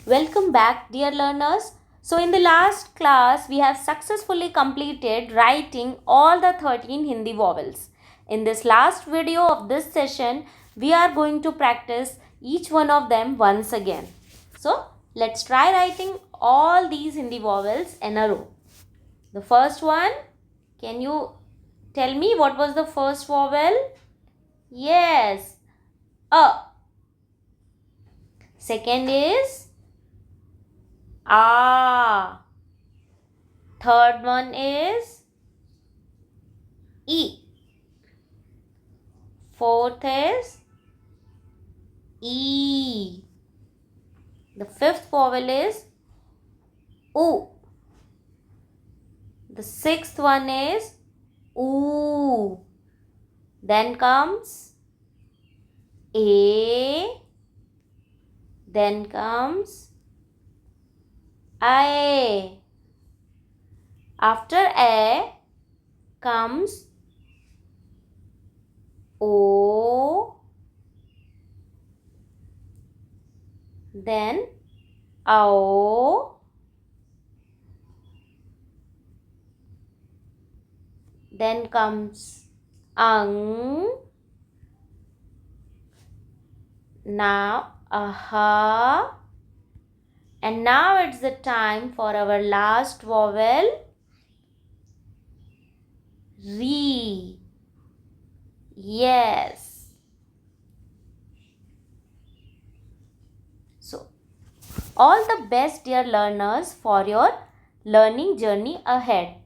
Welcome back, dear learners. So, in the last class, we have successfully completed writing all the 13 Hindi vowels. In this last video of this session, we are going to practice each one of them once again. So, let's try writing all these Hindi vowels in a row. The first one, can you tell me what was the first vowel? Yes, A. Second is A. Third one is E. Fourth is E. The fifth vowel is U. The sixth one is U. Then comes A. Then comes I. After A comes O. Then O. Then comes Ang. Now Aha. And now it's the time for our last vowel, Re. Yes. So, all the best, dear learners, for your learning journey ahead.